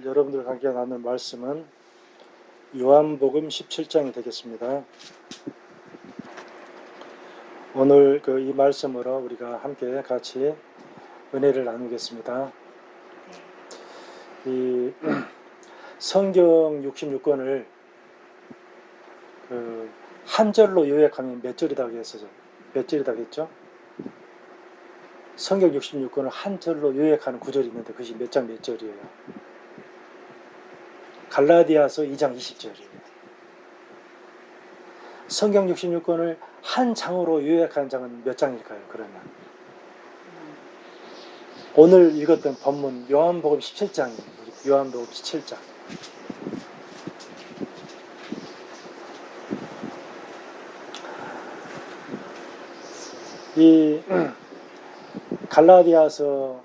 오늘 여러분들과 함께 나눌 말씀은 요한복음 17장이 되겠습니다. 오늘 이 말씀으로 우리가 함께 같이 은혜를 나누겠습니다. 이 성경 66권을 한 절로 요약하면 몇 절이라고 했었죠? 몇 절이라고 했죠? 성경 66권을 한 절로 요약하는 구절이 있는데 그것이 몇 장 몇 절이에요? 갈라디아서 2장 20절이에요. 성경 66권을 한 장으로 요약한 장은 몇 장일까요? 그러면 오늘 읽었던 본문 요한복음 17장이에요. 요한복음 17장. 이 갈라디아서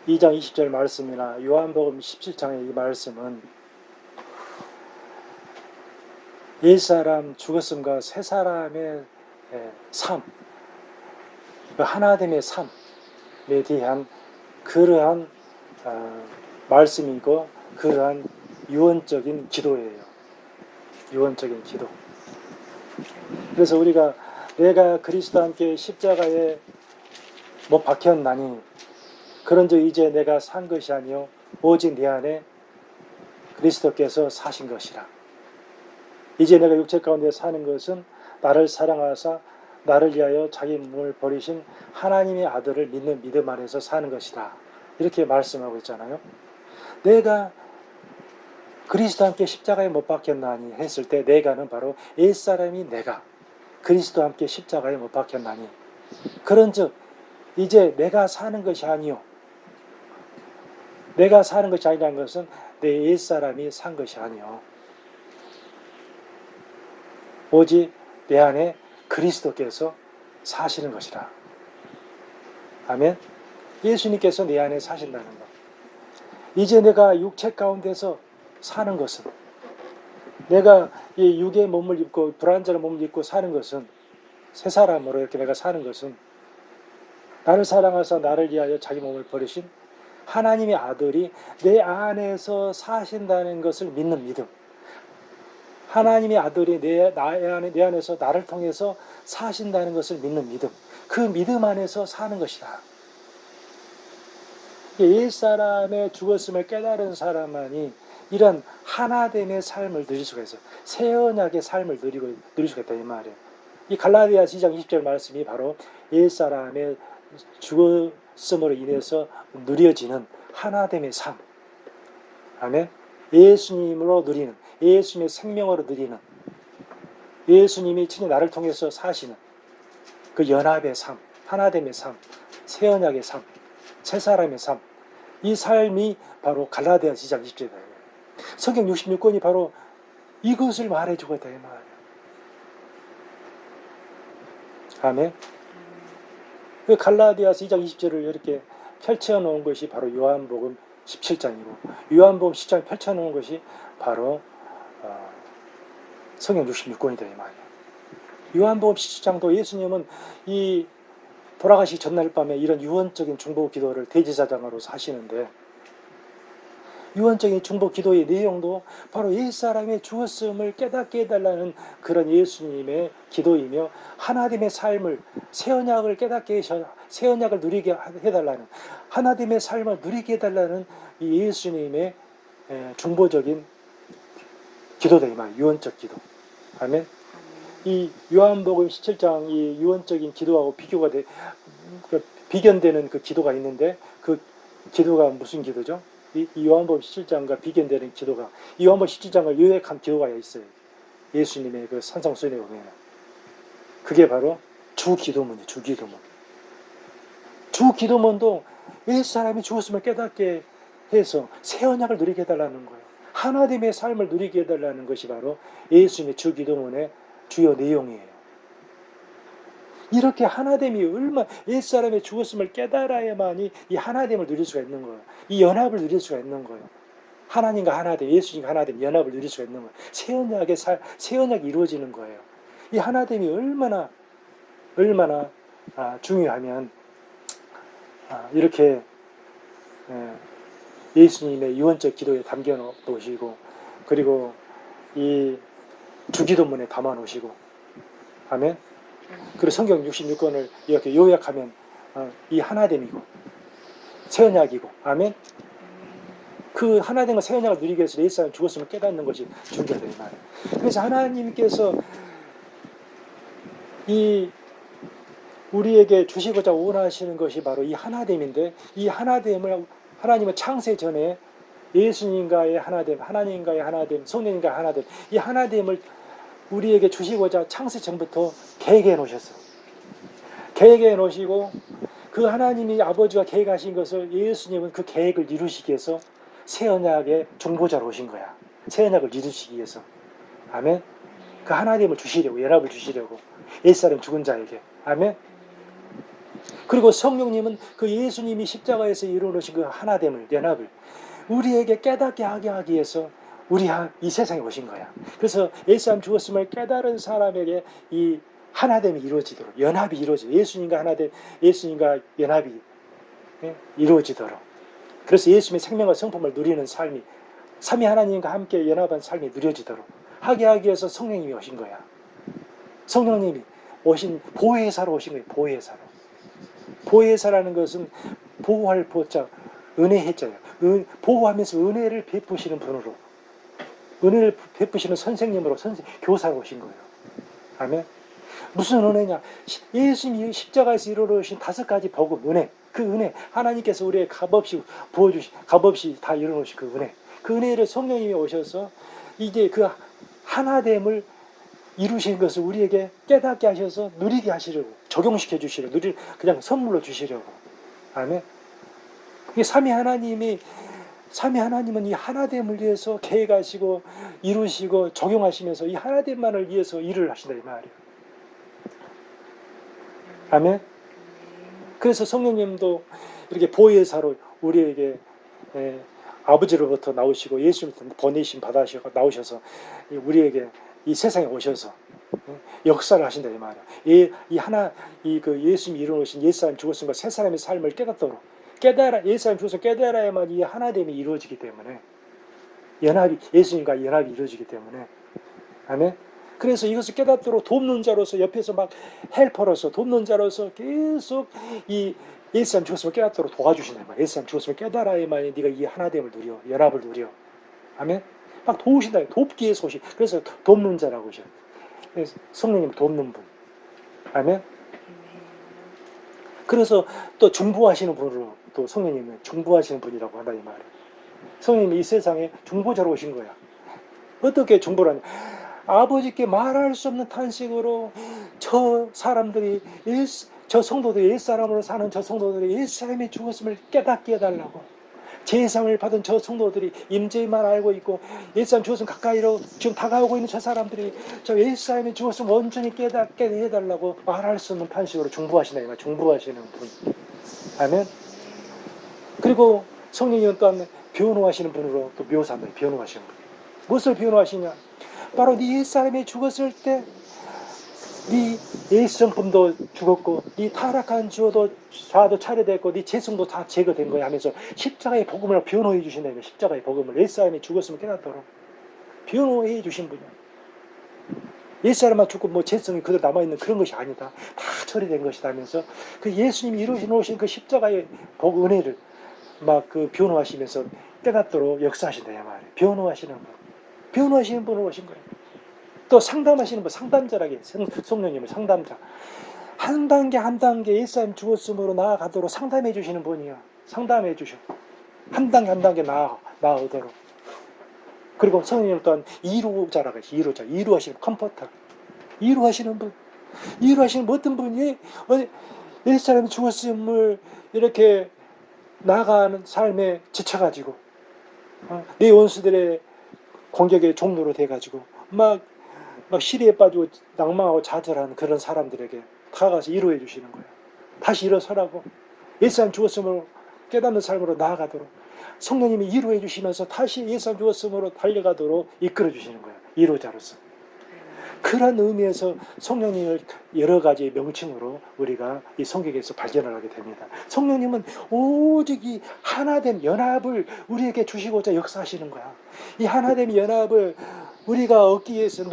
2장 20절 말씀이나 요한복음 17장의 이 말씀은 옛사람 죽었음과 새사람의 삶, 하나됨의 삶에 대한 그러한 말씀이고 그러한 유언적인 기도예요. 유언적인 기도. 그래서 우리가 내가 그리스도와 함께 십자가에 못 박혔나니 그런즉 이제 내가 산 것이 아니요 오직 내 안에 그리스도께서 사신 것이라. 이제 내가 육체 가운데 사는 것은 나를 사랑하사 나를 위하여 자기 몸을 버리신 하나님의 아들을 믿는 믿음 안에서 사는 것이다. 이렇게 말씀하고 있잖아요. 내가 그리스도와 함께 십자가에 못 박혔나니 했을 때 내가는 바로 옛사람이 내가 그리스도와 함께 십자가에 못 박혔나니 그런즉 이제 내가 사는 것이 아니요 내가 사는 것이 아니라는 것은 내 옛사람이 산 것이 아니요 오직 내 안에 그리스도께서 사시는 것이라. 아멘. 예수님께서 내 안에 사신다는 것. 이제 내가 육체 가운데서 사는 것은 내가 이 육의 몸을 입고 불완전한 몸을 입고 사는 것은 새 사람으로 이렇게 내가 사는 것은 나를 사랑하사 나를 위하여 자기 몸을 버리신 하나님의 아들이 내 안에서 사신다는 것을 믿는 믿음. 하나님의 아들이 내 안에서 나를 통해서 사신다는 것을 믿는 믿음. 그 믿음 안에서 사는 것이다. 옛사람의 죽었음을 깨달은 사람만이 이런 하나됨의 삶을 누릴 수가 있어요. 새 언약의 삶을 누릴 수가 있다 이 말이에요. 이 갈라디아서 2장 20절 말씀이 바로 옛사람의 죽었음으로 인해서 누려지는 하나됨의 삶. 아멘. 예수님으로 누리는, 예수님의 생명으로 누리는, 예수님이 친히 나를 통해서 사시는 그 연합의 삶, 하나됨의 삶, 새 언약의 삶, 새 사람의 삶. 이 삶이 바로 갈라디아서 2장 20절이다. 성경 66권이 바로 이것을 말해주고 있다 이 말이에요. 아멘. 그 갈라디아서 2장 20절을 이렇게 펼쳐놓은 것이 바로 요한복음 17장이고 요한복음 10장에 펼쳐놓은 것이 바로 성경 66권이다 이 말이에요. 요한복음 17장도 예수님은 이 돌아가시기 전날 밤에 이런 유언적인 중보 기도를 대제사장으로 하시는데 유언적인 중보 기도의 내용도 바로 옛사람의 죽었음을 깨닫게 해달라는 그런 예수님의 기도이며 하나님의 삶을 새 언약을 깨닫게 새 언약을 누리게 해달라는 하나님의 삶을 누리게 해달라는 이 예수님의 중보적인 기도다 이 말 유언적 기도. 아멘. 이 요한복음 17장 이 유언적인 기도하고 비견되는 그 기도가 있는데 그 기도가 무슨 기도죠? 이 요한복음 17장과 비견되는 기도가 이 요한복음 17장을 요약한 기도가 있어요. 예수님의 그 산상수훈에 보면 그게 바로 주기도문이에요. 주기도문. 주기도문도 옛사람이 죽었음을 깨닫게 해서 새 언약을 누리게 해달라는 거예요. 하나님의 삶을 누리게 해달라는 것이 바로 예수님의 주기도문의 주요 내용이에요. 이렇게 하나됨이 얼마나 옛사람의 죽었음을 깨달아야만이 이 하나됨을 누릴 수가 있는 거예요. 이 연합을 누릴 수가 있는 거예요. 하나님과 하나됨, 예수님과 하나됨, 연합을 누릴 수가 있는 거예요. 새 언약이 이루어지는 거예요. 이 하나됨이 얼마나 중요하면 이렇게 예수님의 유언적 기도에 담겨 놓으시고, 그리고 이 주기도문에 담아 놓으시고, 아멘. 그리고 성경 66권을 이렇게 요약하면 이 하나됨이고 새 언약이고, 아멘. 그 하나됨과 새 언약을 누리기 위해서 예수님 죽었음을 깨닫는 것이 중요하다 이 말이에요. 그래서 하나님께서 이 우리에게 주시고자 원하시는 것이 바로 이 하나됨인데, 이 하나됨을 하나님은 창세 전에 예수님과의 하나됨, 하나님과의 하나됨, 성령님과의 하나됨, 이 하나됨을 우리에게 주시고자 창세 전부터 계획해 놓으셨어요. 계획해 놓으시고, 그 하나님이 아버지가 계획하신 것을 예수님은 그 계획을 이루시기 위해서 새 언약의 중보자로 오신 거야. 새 언약을 이루시기 위해서. 아멘. 그 하나님을 주시려고, 연합을 주시려고, 옛사람 죽은 자에게. 아멘. 그리고 성령님은 그 예수님이 십자가에서 이루어놓으신 그 하나됨을, 연합을 우리에게 깨닫게 하게 하기 위해서 이 세상에 오신 거야. 그래서 예수님 죽었음을 깨달은 사람에게 이 하나됨이 이루어지도록, 연합이 이루어지도록, 예수님과 하나됨, 예수님과 연합이 이루어지도록. 그래서 예수님의 생명과 성품을 누리는 삶이, 삼위 하나님과 함께 연합한 삶이 누려지도록 하게 하기 위해서 성령님이 오신 거야. 성령님이 오신, 보혜사로 오신 거예요. 보혜사로. 보혜사라는 것은 보호할 보자, 은혜 해자예요. 보호하면서 은혜를 베푸시는 분으로, 은혜를 베푸시는 선생님으로, 교사로 오신 거예요. 아멘. 무슨 은혜냐? 예수님이 십자가에서 이루어오신 5가지 복음, 은혜. 그 은혜, 하나님께서 우리의 값없이 부어주신, 값없이 다 이루어오신 그 은혜. 그 은혜를 성령님이 오셔서 이제 그 하나됨을 이루신 것을 우리에게 깨닫게 하셔서 누리게 하시려고, 적용시켜 주시려고, 그냥 선물로 주시려고. 아멘. 이게 삼위 하나님은 이 하나됨을 위해서 계획하시고 이루시고 적용하시면서 이 하나됨만을 위해서 일을 하신다 이 말이에요. 아멘. 그래서 성령님도 이렇게 보혜사로 우리에게 아버지로부터 나오시고 예수님부터 보내심 받아셔서 나오셔서 우리에게 이 세상에 오셔서 역사를 하신다 이 말이에요. 그 예수님이 이루어오신 옛사람 죽었음과 새 사람의 삶을 깨닫도록, 옛사람 죽었음 깨달아야만 이 하나됨이 이루어지기 때문에, 예수님과 연합이 이루어지기 때문에. 아멘. 그래서 이것을 깨닫도록 돕는 자로서, 옆에서 막 헬퍼로서, 돕는 자로서 계속 이 예수님 죽었음을 깨닫도록 도와주신다 말이에요. 예수님 죽었음을 깨달아야만 네가 이 하나됨을 누려, 연합을 누려. 아멘. 막 도우신다. 돕기에 소식. 그래서 돕는 자라고 하셔. 성령님 돕는 분. 아멘. 그래서 또 중보하시는 분으로, 또 성령님은 중보하시는 분이라고 한다 이 말이에요. 성령님이 이 세상에 중보자로 오신 거야. 어떻게 중보를 하냐? 아버지께 말할 수 없는 탄식으로 저 사람들이, 저 성도들이, 옛사람으로 사는 저 성도들이 옛사람이 죽었음을 깨닫게 해달라고, 제사를 받은 저 성도들이 임재만 알고 있고 옛사람 죽었으면 가까이로 지금 다가오고 있는 저 사람들이 저 옛사람이 죽었으면 온전히 깨닫게 해달라고 말할 수 없는 탄식으로 중보하시나 이 말, 중보하시는 분. 아멘. 그리고 성령님은 또한 변호하시는 분으로 또 묘사합니다. 변호하시는 분. 무엇을 변호하시냐? 바로 네 옛사람이 죽었을 때 네 예성품도 죽었고, 네 타락한 자도 차례됐고, 네 죄성도 다 제거된 거야 하면서 십자가의 복음을 변호해 주신다면, 십자가의 복음을 옛사람이 죽었으면 깨닫도록 변호해 주신 분이야. 옛사람만 죽고 뭐 죄성이 그대로 남아있는 그런 것이 아니다. 다 처리된 것이다 하면서 그 예수님이 이루어 놓으신 그 십자가의 복, 은혜를 막 그 변호하시면서 깨닫도록 역사하신다 이 말이에요. 변호하시는 분. 변호하시는 분으로 오신 거예요. 또 상담하시는 분, 상담자라게, 성령님을 상담자. 한 단계 한 단계 옛사람 죽었음으로 나아가도록 상담해 주시는 분이야. 상담해 주셔. 한 단계 한 단계 나아오도록. 그리고 성령님 또한 이루자라고 해서 이루하시는 컴포터. 이루하시는 분. 이루하시는 어떤 분이 옛사람이 죽었음을 이렇게 나아가는 삶에 지쳐가지고 내 원수들의 공격의 종로로 돼가지고 막 시리에 빠지고 낭망하고 좌절하는 그런 사람들에게 다가가서 위로해 주시는 거예요. 다시 일어서라고, 옛사람 죽었음으로 깨닫는 삶으로 나아가도록 성령님이 위로해 주시면서 다시 옛사람 죽었음으로 달려가도록 이끌어 주시는 거예요. 위로자로서. 그런 의미에서 성령님을 여러 가지 명칭으로 우리가 이 성경에서 발견을 하게 됩니다. 성령님은 오직 이 하나됨 연합을 우리에게 주시고자 역사하시는 거야. 이 하나됨 연합을 우리가 얻기 위해서는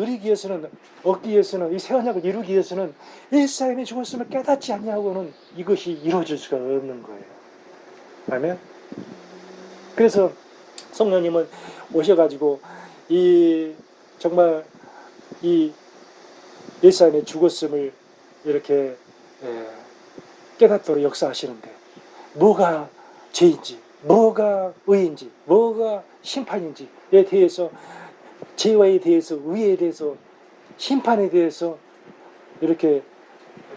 이 새 언약을 이루기 위해서는 옛사람이 죽었음을 깨닫지 않냐고는 이것이 이루어질 수가 없는 거예요. 아멘. 그래서 성령님은 오셔가지고 정말 이 옛사람의 죽었음을 이렇게 깨닫도록 역사하시는데, 뭐가 죄인지, 뭐가 의인지, 뭐가 심판인지에 대해서, 죄와에 대해서, 의에 대해서, 심판에 대해서 이렇게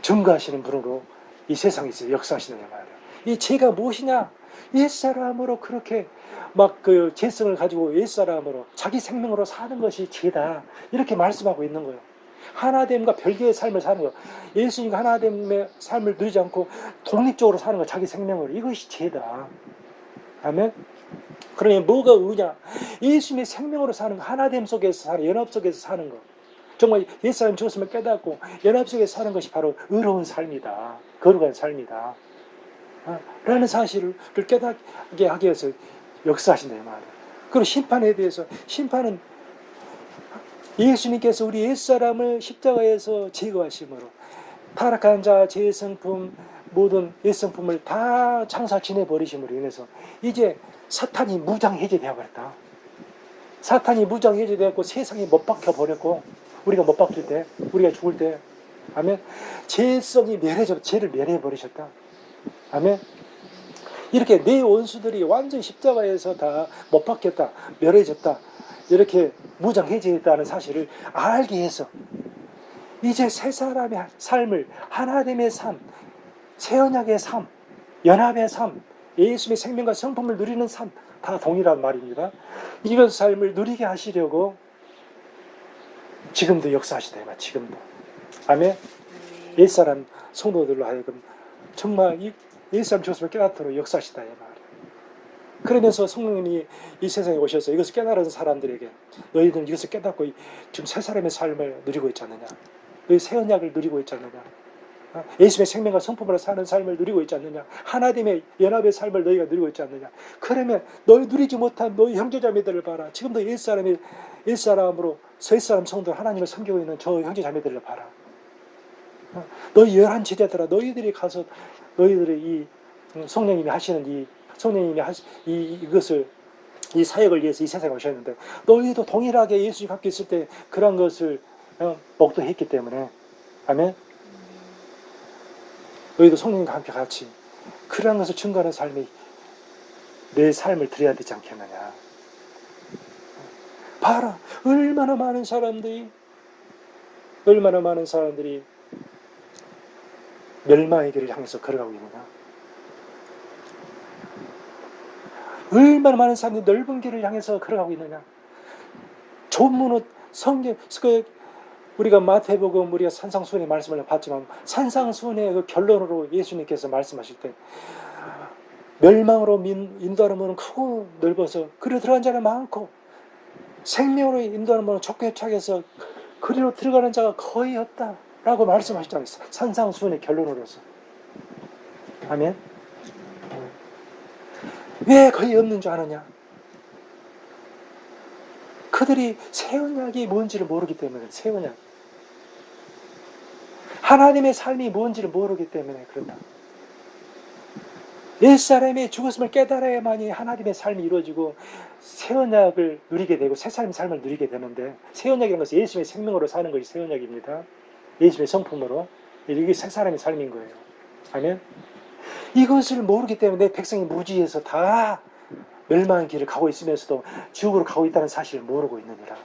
증거하시는 분으로 이 세상에서 역사하시는 말이에요. 이 죄가 무엇이냐? 옛사람으로 그렇게 막 그 죄성을 가지고 옛사람으로 자기 생명으로 사는 것이 죄다, 이렇게 말씀하고 있는 거예요. 하나됨과 별개의 삶을 사는 거, 예수님과 하나됨의 삶을 누리지 않고 독립적으로 사는 거, 자기 생명으로, 이것이 죄다. 아멘. 그러니 뭐가 의냐? 예수님의 생명으로 사는 거, 하나됨 속에서 사는, 연합 속에서 사는 거, 정말 옛사람 죽었음을 깨닫고 연합 속에서 사는 것이 바로 의로운 삶이다, 거룩한 삶이다 라는 사실을 깨닫게 하기 위해서 역사하신다 이 말이에요. 그리고 심판에 대해서, 심판은 예수님께서 우리 옛사람을 십자가에서 제거하심으로 타락한 자, 죄성품, 모든 옛성품을 다 장사 지내버리심으로 인해서 이제 사탄이 무장해제되어 버렸다. 사탄이 무장해제되었고 세상에 못 박혀버렸고, 우리가 못 박힐 때, 우리가 죽을 때, 아멘, 죄성이 죄를 멸해버리셨다. 아멘. 이렇게 내 원수들이 완전 십자가에서 다 못 박혔다, 멸해졌다, 이렇게 무장해제했다는 사실을 알게 해서 이제 새 사람의 삶을, 하나됨의 삶, 새 언약의 삶, 연합의 삶, 예수님의 생명과 성품을 누리는 삶, 다 동일한 말입니다. 이런 삶을 누리게 하시려고 지금도 역사하시다 이 말, 지금도. 아멘. 옛사람 성도들로 하여금 정말 이 옛사람 죽었음을 깨닫도록 역사하시다 이 말. 그러면서 성령님이 이 세상에 오셔서 이것을 깨달은 사람들에게, 너희들은 이것을 깨닫고 지금 새 사람의 삶을 누리고 있지 않느냐, 너희 새 언약을 누리고 있지 않느냐, 예수님의 생명과 성품으로 사는 삶을 누리고 있지 않느냐, 하나님의 연합의 삶을 너희가 누리고 있지 않느냐. 그러면 너희 누리지 못한 너희 형제자매들을 봐라. 지금도 옛사람으로 옛사람 성도 하나님을 섬기고 있는 저 형제자매들을 봐라. 너희 열한 제자들아, 너희들이 가서 너희들의 이 성령님이 하시는 이것을, 이 사역을 위해서 이 세상에 오셨는데, 너희도 동일하게 예수님 함께 있을 때 그런 것을 목도했기 때문에, 아멘. 너희도 성령님과 함께 같이 그런 것을 증거하는 삶이 내 삶을 드려야 되지 않겠느냐. 봐라, 얼마나 많은 사람들이 멸망의 길을 향해서 걸어가고 있느냐. 얼마나 많은 사람들이 넓은 길을 향해서 걸어가고 있느냐. 조문은 성경, 우리가 마태복음, 우리가 산상수훈의 말씀을 봤지만 산상수훈의 그 결론으로 예수님께서 말씀하실 때, 멸망으로 인도하는 문은 크고 넓어서 그리로 들어간 자는 많고, 생명으로 인도하는 문은 좁게 착해서 그리로 들어가는 자가 거의 없다 라고 말씀하셨잖아요. 산상수훈의 결론으로서. 아멘. 왜 거의 없는 줄 아느냐? 그들이 새 언약이 뭔지를 모르기 때문에. 새 언약, 하나님의 삶이 뭔지를 모르기 때문에 그렇다. 옛사람이 죽었음을 깨달아야만이 하나님의 삶이 이루어지고 새 언약을 누리게 되고 새 사람의 삶을 누리게 되는데, 새 언약이라는 것은 예수님의 생명으로 사는 것이 새 언약입니다. 예수님의 성품으로. 이게 새 사람의 삶인 거예요. 아멘. 이것을 모르기 때문에 내 백성이 무지해서 다 멸망의 길을 가고 있으면서도 지옥으로 가고 있다는 사실을 모르고 있느니라.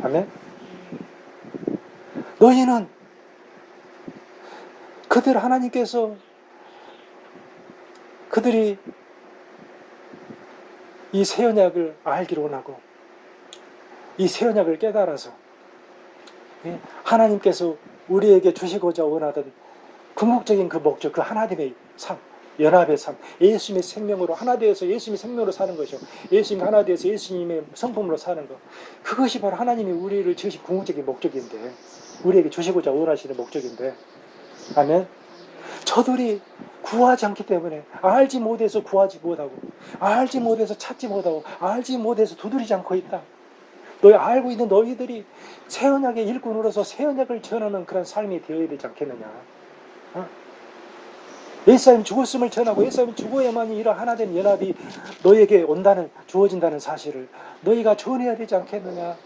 아멘. 너희는 그들이 이 새 언약을 알기를 원하고 이 새 언약을 깨달아서 하나님께서 우리에게 주시고자 원하던 궁극적인 그 목적, 그 하나님의 삶, 연합의 삶, 예수님의 생명으로 하나 되어서 예수님의 생명으로 사는 것이요. 예수님 하나 되어서 예수님의 성품으로 사는 것. 그것이 바로 하나님이 우리를 지으신 궁극적인 목적인데, 우리에게 주시고자 원하시는 목적인데, 아멘. 저들이 구하지 않기 때문에, 알지 못해서 구하지 못하고, 알지 못해서 찾지 못하고, 알지 못해서 두드리지 않고 있다. 너희 알고 있는 너희들이 새 언약의 일꾼으로서 새 언약을 전하는 그런 삶이 되어야 되지 않겠느냐. 어? 예수님 죽었음을 전하고 예수님 죽어야만이 이런 하나된 연합이 너에게 주어진다는 사실을 너희가 전해야 되지 않겠느냐.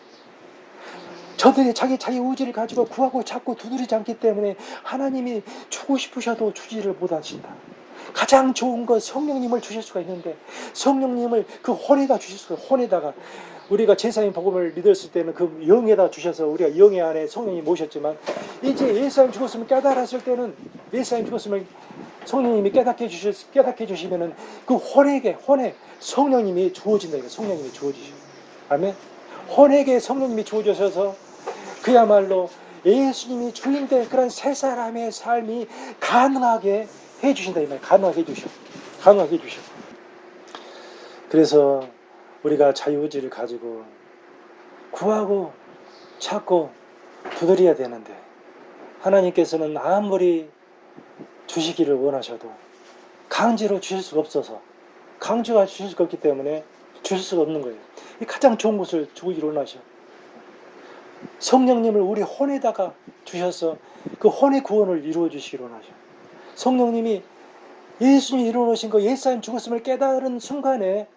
저들이 자기 의지를 가지고 구하고 찾고 두드리지 않기 때문에 하나님이 주고 싶으셔도 주지를 못하신다. 가장 좋은 것 성령님을 주실 수가 있는데 성령님을 그 혼에다 주실 수가 있어요. 혼에다가 우리가 제사님 복음을 믿었을 때는 그 영에다 주셔서 우리가 영의 안에 성령이 모셨지만 이제 예수님 죽었음을 깨달았을 때는 예수님 죽었음을 성령님이 깨닫게 주시면은 그 혼에 성령님이 주어진다. 성령님이 주어지셔. 아멘. 혼에게 성령님이 주어져서 그야말로 예수님이 주인된 그런 새 사람의 삶이 가능하게 해주신다. 이 말. 가능하게 해주셔. 가능하게 해주셔. 그래서 우리가 자유의지를 가지고 구하고 찾고 두드려야 되는데 하나님께서는 아무리 주시기를 원하셔도 강제로 주실 수가 없어서 강제가 주실 수가 없기 때문에 주실 수가 없는 거예요. 이 가장 좋은 것을 주기를 원하셔. 성령님을 우리 혼에다가 주셔서 그 혼의 구원을 이루어 주시기를 원하셔. 성령님이 예수님이 이루어놓으신 거 예수님 죽었음을 깨달은 순간에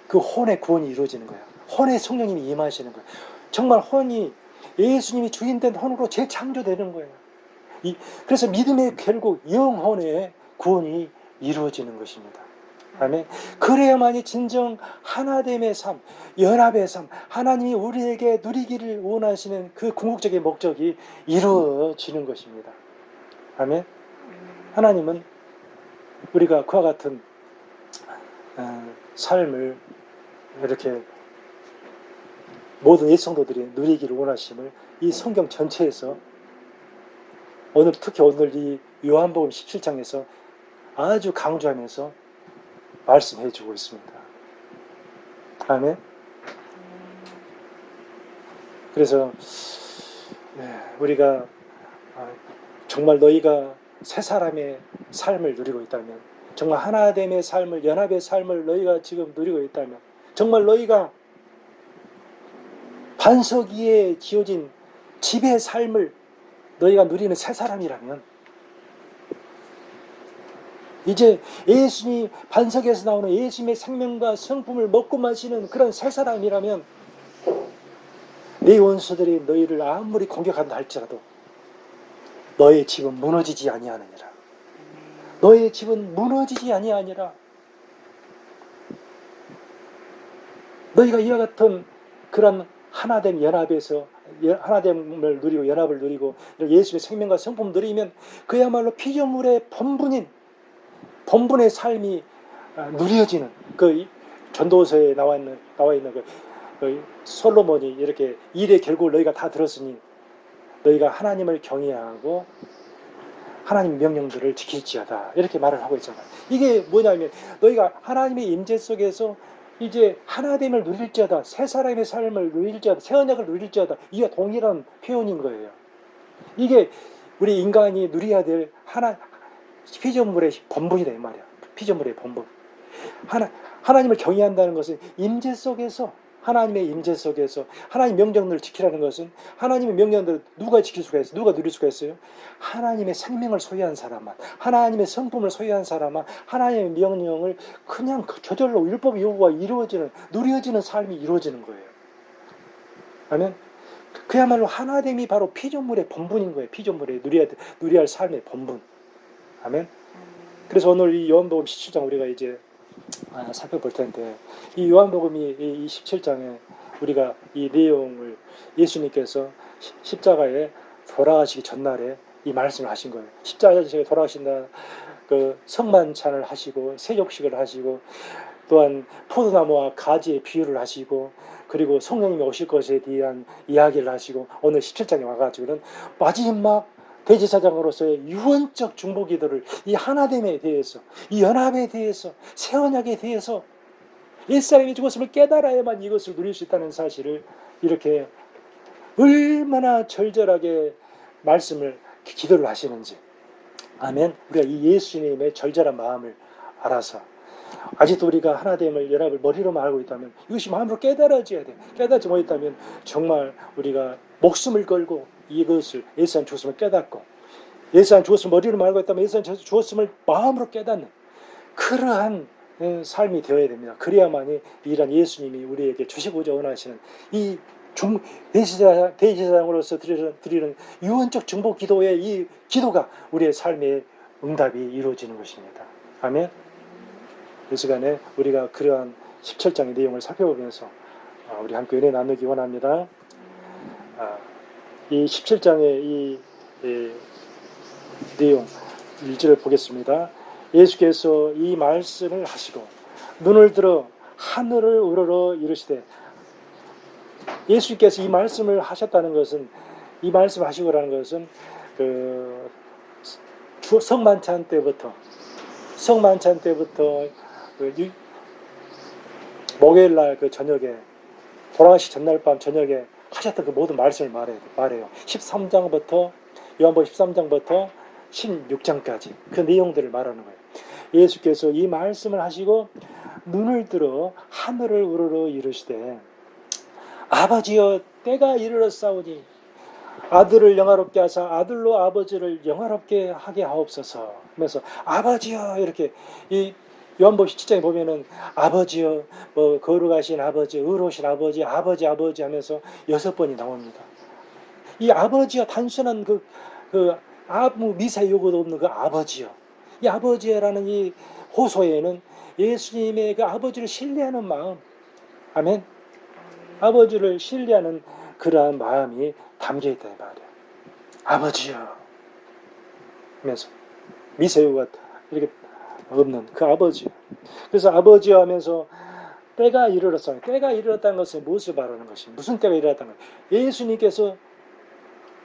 그 혼의 구원이 이루어지는 거예요. 혼의 성령님이 임하시는 거예요. 정말 혼이 예수님이 주인된 혼으로 재창조되는 거예요. 그래서 믿음의 결국 영혼의 구원이 이루어지는 것입니다. 아멘. 그래야만이 진정 하나됨의 삶, 연합의 삶, 하나님이 우리에게 누리기를 원하시는 그 궁극적인 목적이 이루어지는 것입니다. 아멘. 하나님은 우리가 그와 같은 삶을 이렇게 모든 예성도들이 누리기를 원하심을 이 성경 전체에서 특히 오늘 이 요한복음 17장에서 아주 강조하면서 말씀해 주고 있습니다. 아멘. 그래서 우리가 정말 너희가 새 사람의 삶을 누리고 있다면, 정말 하나됨의 삶을, 연합의 삶을 너희가 지금 누리고 있다면, 정말 너희가 반석 위에 지어진 집의 삶을 너희가 누리는 새 사람이라면, 이제 예수님 반석에서 나오는 예수님의 생명과 성품을 먹고 마시는 그런 새 사람이라면 네 원수들이 너희를 아무리 공격한다 할지라도 너의 집은 무너지지 아니하느니라. 너의 집은 무너지지 아니하니라. 너희가 이와 같은 그런 하나됨 연합에서 하나됨을 누리고 연합을 누리고 예수의 생명과 성품을 누리면 그야말로 피조물의 본분의 삶이 누려지는 그 전도서에 나와 있는 그 솔로몬이 이렇게 일의 결국을 너희가 다 들었으니 너희가 하나님을 경외하고 하나님 명령들을 지킬지어다 이렇게 말을 하고 있잖아요. 이게 뭐냐면 너희가 하나님의 임재 속에서 이제 하나됨을 누릴지어다, 새 사람의 삶을 누릴지어다, 새 언약을 누릴지어다, 이게 동일한 표현인 거예요. 이게 우리 인간이 누려야 될 피조물의 본분이다 이 말이야. 피조물의 본분. 하나님을 경외한다는 것은 임재 속에서, 하나님의 임재 속에서 하나님 명령들을 지키라는 것은 하나님의 명령들을 누가 지킬 수가 있어요? 누가 누릴 수가 있어요? 하나님의 생명을 소유한 사람만, 하나님의 성품을 소유한 사람만 하나님의 명령을 그냥 저절로 율법 요구가 누려지는 삶이 이루어지는 거예요. 아멘. 그야말로 하나됨이 바로 피조물의 본분인 거예요. 피조물의 누려야 할 삶의 본분. 아멘. 그래서 오늘 이 요한복음 17장 우리가 이제 살펴볼 텐데, 이 요한복음이 이 17장에 우리가 이 내용을 예수님께서 십자가에 돌아가시기 전날에 이 말씀을 하신 거예요. 십자가에 돌아가신다, 그 성만찬을 하시고 세족식을 하시고 또한 포도나무와 가지의 비유를 하시고 그리고 성령님이 오실 것에 대한 이야기를 하시고 오늘 17장에 와가지고는 마지막 대제사장으로서의 유언적 중보 기도를 이 하나됨에 대해서, 이 연합에 대해서, 새 언약에 대해서 옛사람이 죽었음을 깨달아야만 이것을 누릴 수 있다는 사실을 이렇게 얼마나 절절하게 말씀을 기도를 하시는지. 아멘. 우리가 이 예수님의 절절한 마음을 알아서 아직도 우리가 하나됨을 연합을 머리로만 알고 있다면 이것이 마음으로 깨달아져야 돼. 깨닫지 못했다면 정말 우리가 목숨을 걸고 이것을 예수님 죽었음을 깨닫고 예수님 죽었음을 머리로만 알고 있다면 예수님 죽었음을 마음으로 깨닫는 그러한 삶이 되어야 됩니다. 그래야만이 이런 예수님이 우리에게 주시고자 원하시는 이 대제사장으로서 드리는 유언적 중보 기도의 이 기도가 우리의 삶의 응답이 이루어지는 것입니다. 아멘. 이 시간에 우리가 그러한 17장의 내용을 살펴보면서 우리 함께 은혜 나누기 원합니다. 이 17장의 이 내용 1절을 보겠습니다. 예수께서 이 말씀을 하시고 눈을 들어 하늘을 우러러 이르시되, 예수께서 이 말씀을 하셨다는 것은, 이 말씀 하시고라는 것은 성만찬 때부터 목요일 날 그 저녁에 돌아가시 전날 밤 저녁에 하셨던 그 모든 말씀을 말해요. 13장부터 요한복음 13장부터 16장까지 그 내용들을 말하는 거예요. 예수께서 이 말씀을 하시고 눈을 들어 하늘을 우러러 이르시되, 아버지여 때가 이르렀사오니 아들을 영화롭게 하사 아들로 아버지를 영화롭게 하게 하옵소서 하면서 아버지여, 이렇게 이 요한복음 17장에 보면은 아버지여, 뭐 거룩하신 아버지, 의로우신 아버지, 아버지 하면서 6번이 나옵니다. 이 아버지여, 단순한 아무 미사 요구도 없는 그 아버지여, 이 아버지여라는 이 호소에는 예수님의 그 아버지를 신뢰하는 마음, 아멘, 아버지를 신뢰하는 그러한 마음이 담겨있다 이 말이에요. 아버지여 하면서 미세요가 이렇게 없는 그 아버지. 그래서 아버지여 하면서 때가 이르렀어요. 때가 이르렀다는 것은 무엇을 말하는 것입니까? 무슨 때가 이르렀다는 거예요? 예수님께서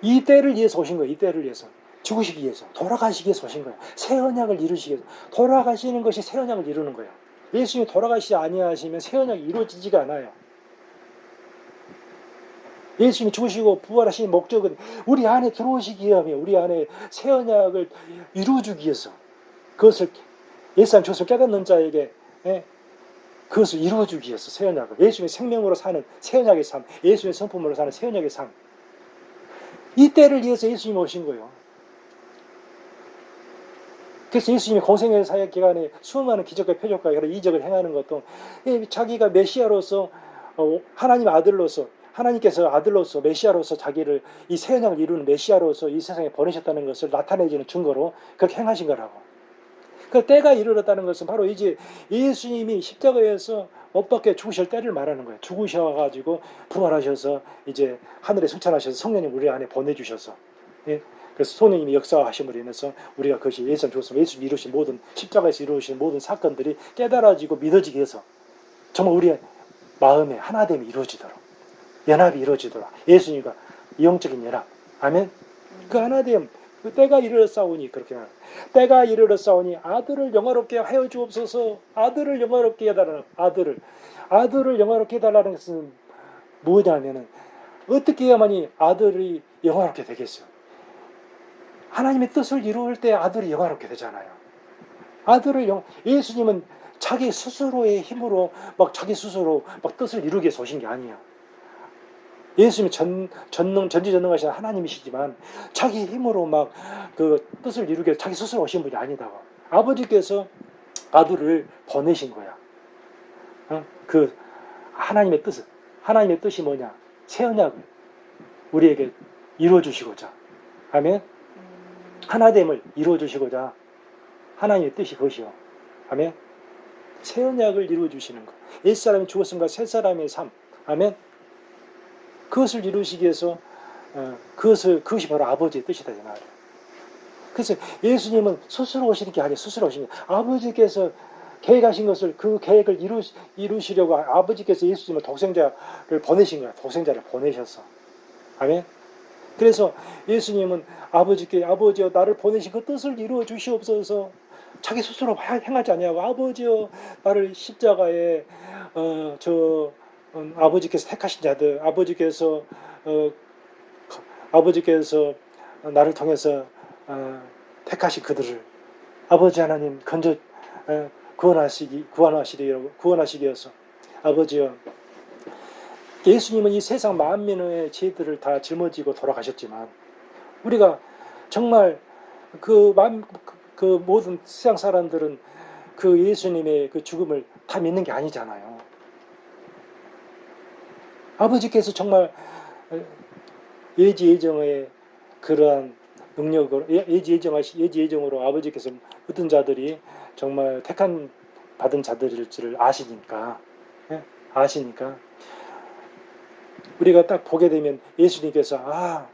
이 때를 위해서 오신 거예요. 이 때를 위해서. 죽으시기 위해서, 돌아가시기 위해서 오신 거예요. 새 언약을 이루시기 위해서. 돌아가시는 것이 새 언약을 이루는 거예요. 예수님이 돌아가시지 아니하시면 새 언약이 이루어지지가 않아요. 예수님이 죽으시고 부활하신 목적은 우리 안에 들어오시기 위함이에요. 우리 안에 새 언약을 이루어주기 위해서. 그것을 예수님 죽었음을 깨닫는 자에게 그것을 이루어주기 위해서 새 언약을, 예수님의 생명으로 사는 새 언약의 삶, 예수님의 성품으로 사는 새 언약의 삶, 이 때를 위해서 예수님이 오신 거예요. 그래서 예수님이 공생의 사역 기간에 수많은 기적과 표적과 여러 이적을 행하는 것도 자기가 메시아로서, 하나님 아들로서, 하나님께서 아들로서 메시아로서 자기를 이 새 언약을 이루는 메시아로서 이 세상에 보내셨다는 것을 나타내주는 증거로 그렇게 행하신 거라고. 그 때가 이르렀다는 것은 바로 이제 예수님이 십자가에서 못 박혀 죽으실 때를 말하는 거예요. 죽으셔가지고 부활하셔서 이제 하늘에 승천하셔서 성령님 우리 안에 보내주셔서, 그래서 성령님이 역사하심으로 인해서 우리가 그것이 예수님 죽었으면 예수님 이루신 모든, 십자가에서 이루신 모든 사건들이 깨달아지고 믿어지기 위해서 정말 우리의 마음에 하나됨이 이루어지도록, 연합이 이루어지도록, 예수님과 영적인 연합, 아멘. 그 하나됨, 그 때가 이르렀사오니, 그렇게 말합니다. 때가 이르렀사오니 아들을 영화롭게 하여 주옵소서. 아들을 영화롭게 해달라는, 아들을 영화롭게 해달라는 것은 뭐냐면은 어떻게 해야만이 아들이 영화롭게 되겠어요? 하나님의 뜻을 이루을 때 아들이 영화롭게 되잖아요. 예수님은 자기 스스로의 힘으로 자기 스스로 뜻을 이루기 위해서 오신 게 아니에요. 예수님이 전지전능하신 하나님이시지만 자기 힘으로 그 뜻을 이루기 위해서 자기 스스로 오신 분이 아니다고. 아버지께서 아들을 보내신 거야. 그 하나님의 뜻이 뭐냐? 새 언약을 우리에게 이루어주시고자, 아멘. 하나됨을 이루어주시고자 하나님의 뜻이 그것이요, 아멘. 새 언약을 이루어주시는 것, 옛사람이 죽었음과 새사람의 삶, 아멘. 그것을 이루시기 위해서 그것이 바로 아버지의 뜻이다 이 말이에요. 그래서 예수님은 스스로 오시는 게 아니에요. 스스로 오신 게 아버지께서 계획하신 것을, 그 계획을 이루시려고 아버지께서 예수님을 독생자를 보내신 거예요. 독생자를 보내셔서, 아멘. 그래서 예수님은 아버지께 아버지여 나를 보내신 그 뜻을 이루어 주시옵소서. 자기 스스로 행하지 아니하고 아버지여 나를 십자가에 아버지께서 택하신 자들 어, 아버지께서 나를 통해서 택하신 그들을 아버지 하나님 구원하시기 위해서 아버지여 예수님은 이 세상 만민의 죄들을 다 짊어지고 돌아가셨지만 우리가 정말 그 모든 세상 사람들은 그 예수님의 그 죽음을 다 믿는 게 아니잖아요. 아버지께서 정말 예지예정의 그러한 능력으로 예지예정으로 아버지께서 어떤 자들이 정말 택한 받은 자들일지를 아시니까 우리가 딱 보게 되면 예수님께서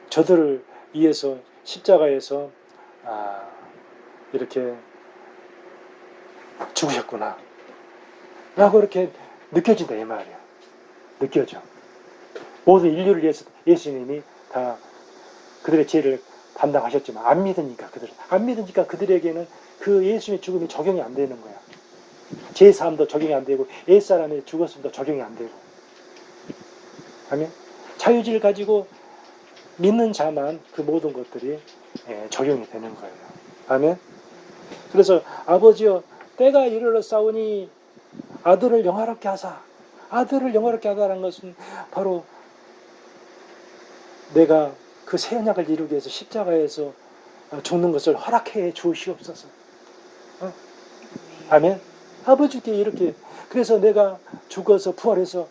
저들을 위해서 십자가에서 이렇게 죽으셨구나 라고 이렇게 느껴진다 이 말이야. 느껴져. 모든 인류를 위해서 예수님이 다 그들의 죄를 담당하셨지만 안 믿으니까 그들에게는 그 예수님의 죽음이 적용이 안 되는 거야. 제 삶도 적용이 안 되고 옛사람이 죽었음도 적용이 안 되고. 아멘. 자유지를 가지고 믿는 자만 그 모든 것들이 적용이 되는 거예요. 아멘. 그래서 아버지여 때가 이르러 싸우니 아들을 영화롭게 하다라는 것은 바로 내가 그 새 언약을 이루기 위해서 십자가에서 죽는 것을 허락해 주시옵소서. 아멘. 아버지께 이렇게 그래서 내가 죽어서 부활해서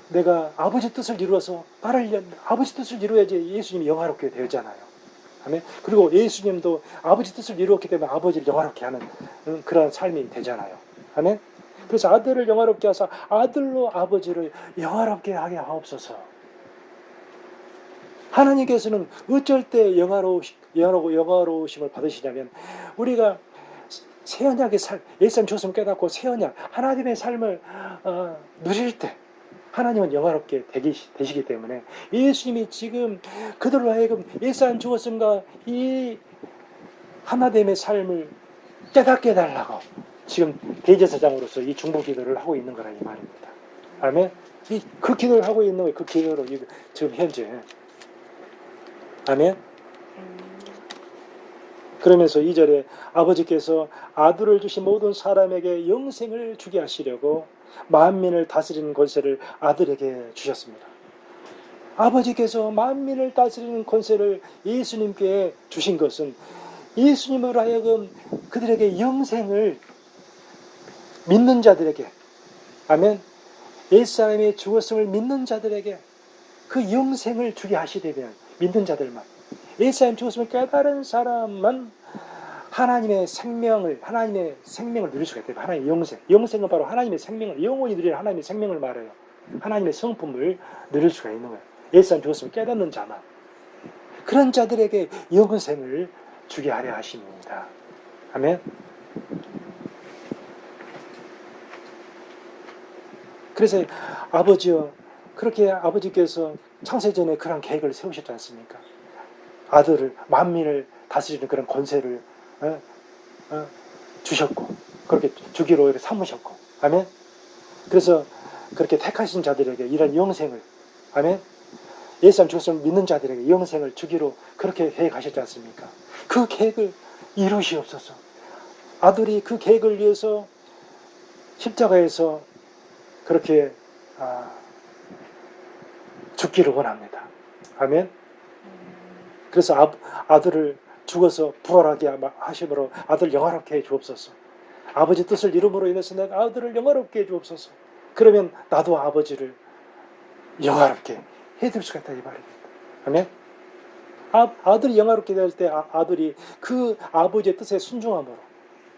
내가 아버지 뜻을 이루어서 아버지 뜻을 이루어야지 예수님이 영화롭게 되잖아요. 아멘. 그리고 예수님도 아버지 뜻을 이루었기 때문에 아버지를 영화롭게 하는 그런 삶이 되잖아요. 아멘. 그래서 아들을 영화롭게 하사 아들로 아버지를 영화롭게 하게 하옵소서. 하나님께서는 어쩔 때 영화로우심을 받으시냐면 우리가 새 언약의 옛사람 죽었음을 깨닫고 새 언약 하나님의 삶을 누릴 때 하나님은 영화롭게 되시기 때문에 예수님이 지금 그들로 하여금 옛사람 죽었음과 이 하나됨의 삶을 깨닫게 해달라고 지금 대제사장으로서 이 중보 기도를 하고 있는 거라 이 말입니다. 아멘. 그 기도를 하고 있는 거예요. 그 기도로 지금 현재. 아멘. 그러면서 2절에 아버지께서 아들을 주신 모든 사람에게 영생을 주게 하시려고 만민을 다스리는 권세를 아들에게 주셨습니다. 아버지께서 만민을 다스리는 권세를 예수님께 주신 것은 예수님으로 하여금 그들에게 영생을 믿는 자들에게 아멘. 옛사람이 죽었음을 믿는 자들에게 그 영생을 주게 하시되면 믿는 자들만 옛사람 죽었음을 깨달은 사람만 하나님의 생명을 누릴 수가 있대요. 하나님의 영생은 바로 하나님의 생명을 영원히 누리는 하나님의 생명을 말해요. 하나님의 성품을 누릴 수가 있는 거예요. 옛사람 죽었음을 깨닫는 자만 그런 자들에게 영생을 주게 하려 하십니다. 아멘. 그래서 아버지요 그렇게 아버지께서 창세전에 그런 계획을 세우셨지 않습니까? 아들을 만민을 다스리는 그런 권세를 주셨고 그렇게 주기로 이렇게 삼으셨고 아멘. 그래서 그렇게 택하신 자들에게 이런 영생을 아멘. 예수님 죽었음을 믿는 자들에게 영생을 주기로 그렇게 계획하셨지 않습니까? 그 계획을 이루시옵소서. 아들이 그 계획을 위해서 십자가에서 그렇게 죽기를 원합니다. 아멘. 그래서 아들을 죽어서 부활하게 하심으로 아들 영화롭게 해 주옵소서. 아버지 뜻을 이름으로 인해서 내가 아들을 영화롭게 해 주옵소서. 그러면 나도 아버지를 영화롭게 해드릴 수가 있다 이 말입니다. 아멘. 아들이 영화롭게 될 때 아들이 그 아버지의 뜻에 순종함으로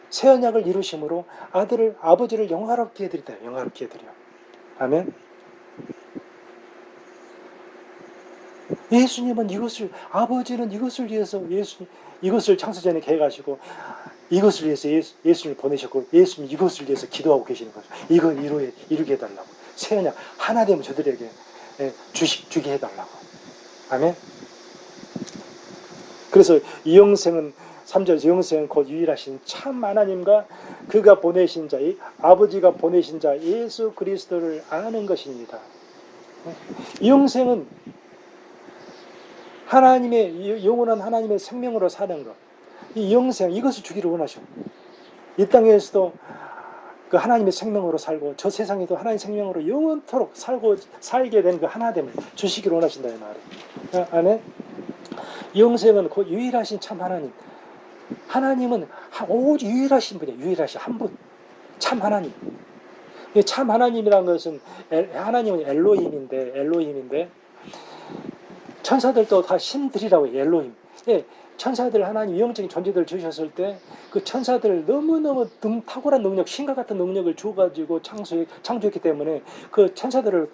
새 언약을 이루심으로 아버지를 영화롭게 해드리다. 영화롭게 해드려. 아멘. 예수님은 아버지는 이것을 위해서 이것을 창세전에 계획하시고 이것을 위해서 예수님을 보내셨고 예수님 이것을 위해서 기도하고 계시는 거죠. 이걸 이루게 해달라고. 새 언약 하나 되면 저들에게 주게 해달라고. 아멘. 그래서 이 영생은 3절 영생은 곧 유일하신 참 하나님과 그가 보내신 자, 아버지가 보내신 자 예수 그리스도를 아는 것입니다. 이 영생은 하나님의 영원한 하나님의 생명으로 사는 것. 이 영생 이것을 주기를 원하셔. 이 땅에서도 그 하나님의 생명으로 살고 저 세상에도 하나님의 생명으로 영원토록 살게 된 그 하나됨을 주시기를 원하신다 이 말이에요. 아멘. 영생은 곧 유일하신 참 하나님. 하나님은 오직 유일하신 분이에요. 유일하신 한 분. 참 하나님. 참 하나님이란 것은 하나님은 엘로힘인데 천사들도 다 신들이라고 해요. 엘로힘. 예, 천사들 하나님 영적인 존재들을 주셨을 때 그 천사들 너무너무 탁월한 능력, 신과 같은 능력을 주가지고 창조했기 때문에 그 천사들을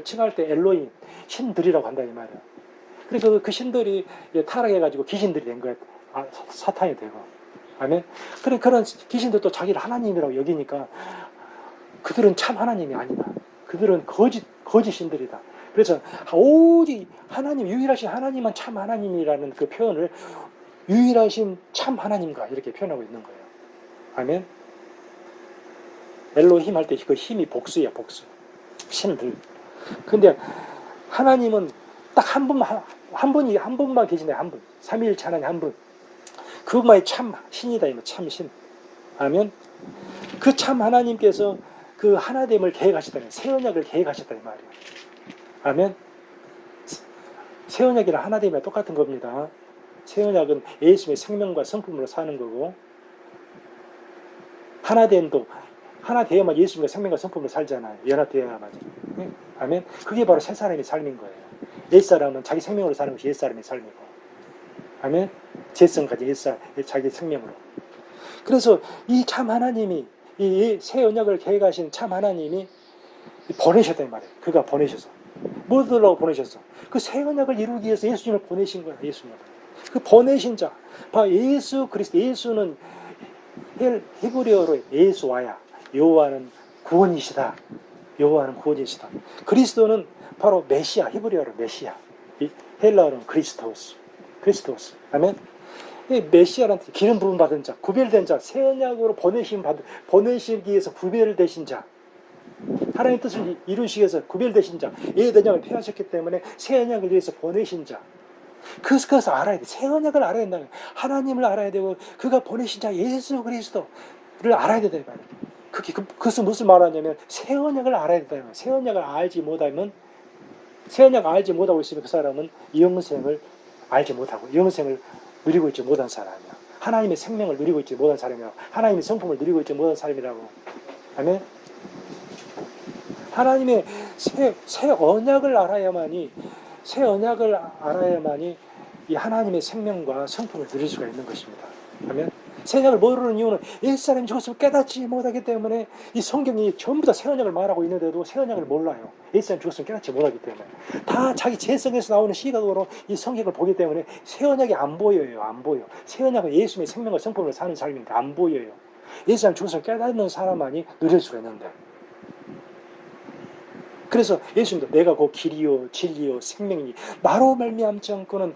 칭할 때 엘로힘, 신들이라고 한다 이 말이에요. 그래서 그 신들이 타락해가지고 귀신들이 된 거예요. 사탄이 되고. 아멘. 그런 귀신들도 자기를 하나님이라고 여기니까 그들은 참 하나님이 아니다. 그들은 거짓 신들이다. 그래서 오직 하나님, 유일하신 하나님만 참 하나님이라는 그 표현을 유일하신 참 하나님과 이렇게 표현하고 있는 거예요. 아멘. 엘로힘 할 때 그 힘이 복수야, 복수. 신들. 근데 하나님은 딱 한 분만 계시네, 한 분. 삼위일체 하나님 한 분. 그분만이 참 신이다, 참 신. 아멘. 그 참 하나님께서 그 하나됨을 계획하셨다는, 새 언약을 계획하셨다는 말이에요. 아멘. 새 언약이랑 하나됨이 똑같은 겁니다. 새 언약은 예수님의 생명과 성품으로 사는 거고, 하나됨도 하나 되어야만 예수님의 생명과 성품으로 살잖아요. 연합되어야만. 아멘. 그게 바로 새 사람의 삶인 거예요. 옛사람은 자기 생명으로 사는 것이 옛사람의 삶이고, 아멘. 제성까지 자기 생명으로. 그래서 이 참 하나님이, 이 새 언약을 계획하신 참 하나님이 보내셨단 말이에요. 그가 보내셔서. 뭐들라고 보내셨어? 그 새 언약을 이루기 위해서 예수님을 보내신 거야. 예수님을. 그 보내신 자, 바로 예수 그리스도. 예수는 히브리어로 예수와야, 여호와는 구원이시다. 여호와는 구원이시다. 그리스도는 바로 메시아, 히브리어로 메시아. 헬라어로는 그리스토스. 아멘. 이 메시아란 기름 부음 받은 자, 구별된 자, 새 언약으로 보내시기 위해서 구별되신 자. 하나님의 뜻을 이루시기 위해서 구별되신 자, 예언약을 폐하셨기 때문에 새 언약을 위해서 보내신 자. 그것을 알아야 돼. 새 언약을 알아야 된다. 하나님을 알아야 되고 그가 보내신 자 예수 그리스도를 알아야 된다. 그것은 무슨 말하냐면 새 언약을 알아야 된다. 새 언약을 알지 못하고 있으면 그 사람은 영생을 알지 못하고 영생을 누리고 있지 못한 사람이야. 하나님의 생명을 누리고 있지 못한 사람이라고. 하나님의 성품을 누리고 있지 못한 사람이라고. 아멘. 하나님의 새 언약을 알아야만이 이 하나님의 생명과 성품을 누릴 수가 있는 것입니다. 아멘. 새 언약을 모르는 이유는 옛사람이 죽었으면 깨닫지 못하기 때문에 이 성경이 전부 다 새 언약을 말하고 있는데도 새 언약을 몰라요. 옛사람이 죽었으면 깨닫지 못하기 때문에. 다 자기 재성에서 나오는 시각으로 이 성경을 보기 때문에 새 언약이 안 보여요. 안 보여. 새 언약은 예수님의 생명과 성품을 사는 삶인데 안 보여요. 옛사람이 죽었으면 깨닫는 사람만이 누릴 수가 있는데. 그래서 예수님도 내가 그 길이요 진리요 생명이니 나로 말미암지 않고는